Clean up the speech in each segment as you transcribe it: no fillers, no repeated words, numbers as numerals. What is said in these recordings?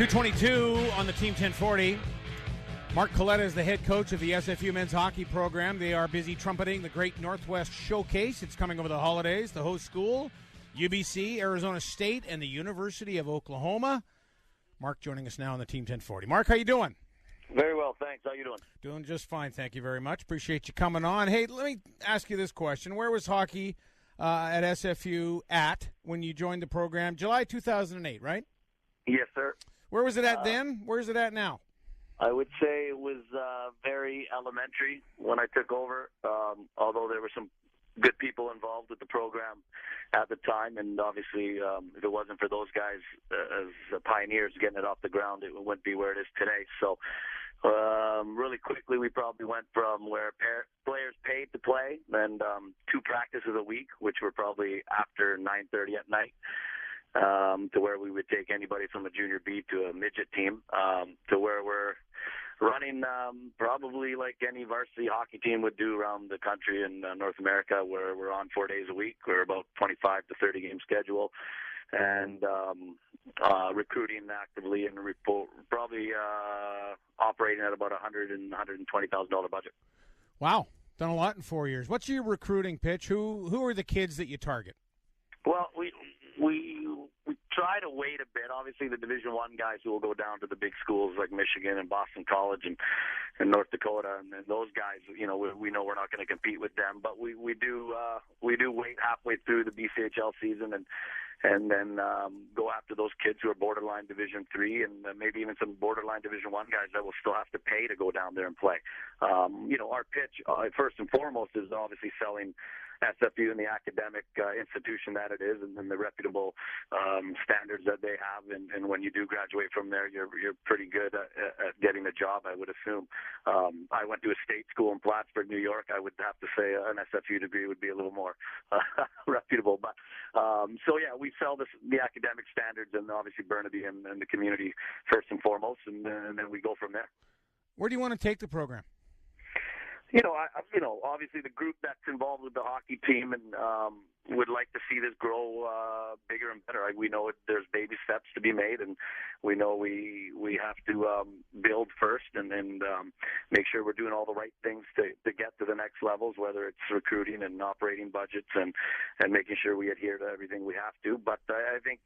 2:22 on the Team 1040. Mark Coletta is the head coach of the SFU men's hockey program. They are busy trumpeting the Great Northwest Showcase. It's coming over the holidays. The host school, UBC, Arizona State, and the University of Oklahoma. Mark joining us now on the Team 1040. Mark, how you doing? Very well, thanks. How you doing? Doing just fine, thank you very much. Appreciate you coming on. Hey, let me ask you this question. Where was hockey at SFU at when you joined the program? July 2008, right? Yes, sir. Where was it at then? Where is it at now? I would say it was very elementary when I took over, although there were some good people involved with the program at the time, and obviously if it wasn't for those guys as pioneers getting it off the ground, it wouldn't be where it is today. So really quickly, we probably went from where players paid to play and 2 practices a week, which were probably after 9:30 at night, to where we would take anybody from a junior B to a midget team, to where we're running probably like any varsity hockey team would do around the country in North America, where we're on 4 days a week. We're about 25 to 30 game schedule, and recruiting actively, and probably operating at about $120,000 budget. Wow, done a lot in 4 years. What's your recruiting pitch? Who are the kids that you target? Well, we try to wait a bit. Obviously, the Division I guys who will go down to the big schools like Michigan and Boston College and North Dakota, and those guys, we know we're not going to compete with them. But we do wait halfway through the BCHL season and then go after those kids who are borderline Division III, and maybe even some borderline Division I guys that will still have to pay to go down there and play. Our pitch, first and foremost, is obviously selling SFU and the academic institution that it is, and the reputable standards that they have. And when you do graduate from there, you're pretty good at getting a job, I would assume. I went to a state school in Plattsburgh, New York. I would have to say an SFU degree would be a little more reputable. But we sell the academic standards, and obviously Burnaby and the community first and foremost, and then we go from there. Where do you want to take the program? Obviously the group that's involved with the hockey team and would like to see this grow bigger and better. We know there's baby steps to be made, and we know we have to build first and make sure we're doing all the right things to get to the next levels, whether it's recruiting and operating budgets and making sure we adhere to everything we have to. But I think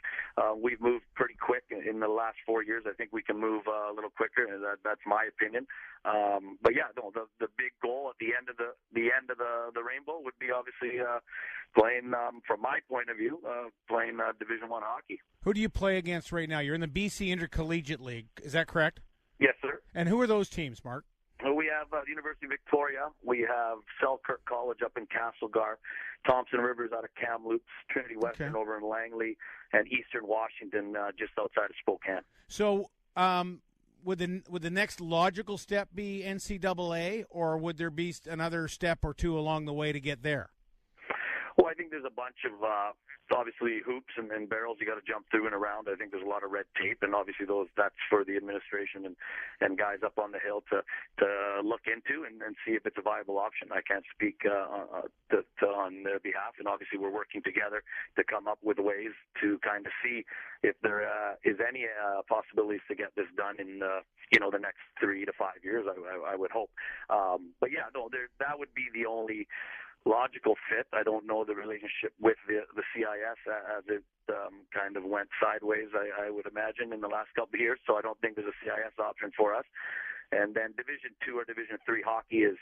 we've moved pretty quick in the last 4 years. I think we can move a little quicker, and that's my opinion. The big goal at the end of the rainbow would be obviously playing, from my point of view, playing Division I hockey. Who do you play against right now? You're in the BC Intercollegiate League. Is that correct? Yes, sir. And who are those teams, Mark? We have the University of Victoria. We have Selkirk College up in Castlegar, Thompson Rivers out of Kamloops, Trinity Western over in Langley, and Eastern Washington just outside of Spokane. So would the next logical step be NCAA, or would there be another step or two along the way to get there? Well, I think there's a bunch of obviously hoops and barrels you got to jump through and around. I think there's a lot of red tape, and obviously that's for the administration and guys up on the Hill to look into and see if it's a viable option. I can't speak on their behalf, and obviously we're working together to come up with ways to kind of see if there is any possibilities to get this done in the next 3 to 5 years. I would hope, that would be the only logical fit. I don't know the relationship with the CIS as it kind of went sideways, I would imagine, in the last couple of years. So I don't think there's a CIS option for us. And then Division II or Division III hockey is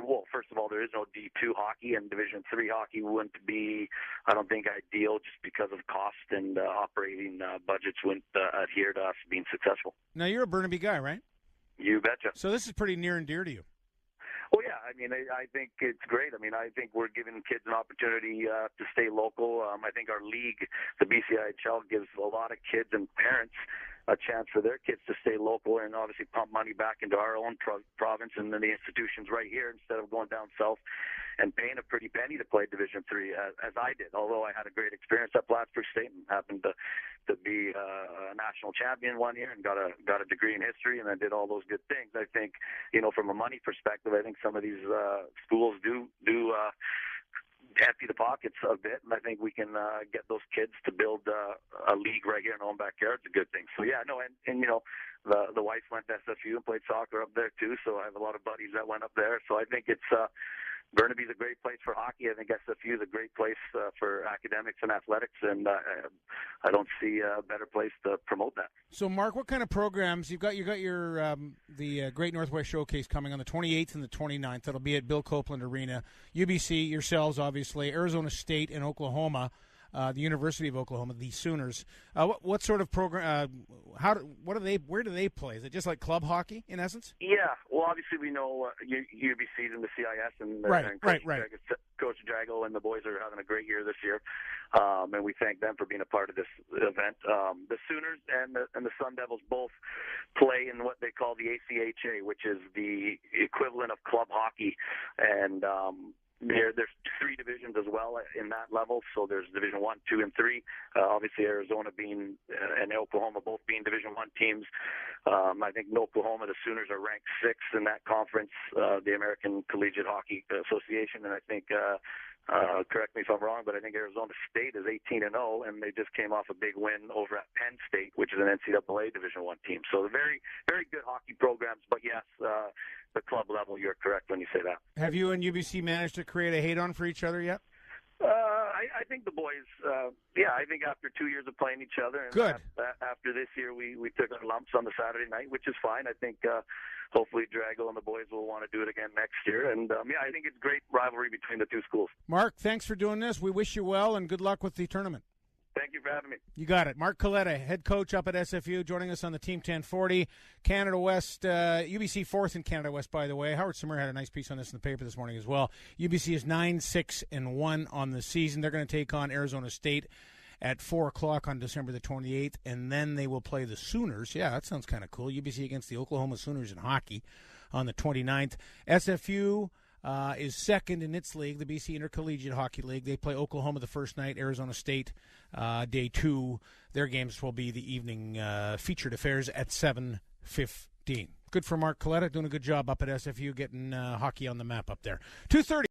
well, first of all, there is no D2 hockey, and Division III hockey wouldn't be, I don't think, ideal just because of cost and operating budgets wouldn't adhere to us being successful. Now, you're a Burnaby guy, right? You betcha. So this is pretty near and dear to you. Well, yeah, I think it's great. I think we're giving kids an opportunity to stay local. I think our league, the BCIHL, gives a lot of kids and parents a chance for their kids to stay local and obviously pump money back into our own province and then the institutions right here instead of going down south and paying a pretty penny to play Division III, as I did. Although I had a great experience at Plattsburgh State and happened to be a national champion one year and got a degree in history and I did all those good things. I think, from a money perspective, I think some of these schools do empty the pockets a bit, and I think we can get those kids to build a league right here in our own backyard. It's a good thing. So yeah, no, and the wife went to SFU and played soccer up there too. So I have a lot of buddies that went up there. So I think it's Burnaby's a great place for hockey. I think SFU is a great place for academics and athletics, and I don't see a better place to promote that. So, Mark, what kind of programs you got your the Great Northwest Showcase coming on the 28th and the 29th? That'll be at Bill Copeland Arena. UBC, yourselves, obviously, Arizona State and Oklahoma. The University of Oklahoma, the Sooners. What sort of program? Where do they play? Is it just like club hockey in essence? Yeah. Well, obviously we know UBC's in the CIS, and Coach Drago and the boys are having a great year this year, and we thank them for being a part of this event. The Sooners and the Sun Devils both play in what they call the ACHA, which is the equivalent of club hockey, and there's three divisions as well in that level. So there's Division 1, 2, and 3. Obviously, Arizona being and Oklahoma both being Division 1 teams. I think in Oklahoma, the Sooners are ranked 6th in that conference, the American Collegiate Hockey Association, and I think. Correct me if I'm wrong, but I think Arizona State is 18-0, and they just came off a big win over at Penn State, which is an NCAA Division I team. So very, very good hockey programs. But yes, the club level, you're correct when you say that. Have you and UBC managed to create a hate-on for each other yet? I think the boys, I think after 2 years of playing each other, and good. After this year, we took our lumps on the Saturday night, which is fine. I think hopefully Drago and the boys will want to do it again next year. And, I think it's great rivalry between the two schools. Mark, thanks for doing this. We wish you well, and good luck with the tournament. Thank you for having me. You got it. Mark Coletta, head coach up at SFU, joining us on the Team 1040. Canada West, UBC 4th in Canada West, by the way. Howard Simmer had a nice piece on this in the paper this morning as well. UBC is 9-6-1 on the season. They're going to take on Arizona State at 4 o'clock on December the 28th, and then they will play the Sooners. Yeah, that sounds kind of cool. UBC against the Oklahoma Sooners in hockey on the 29th. SFU is second in its league, the BC Intercollegiate Hockey League. They play Oklahoma the first night, Arizona State day 2. Their games will be the evening featured affairs at 7:15. Good for Mark Coletta, doing a good job up at SFU, getting hockey on the map up there. 2:30.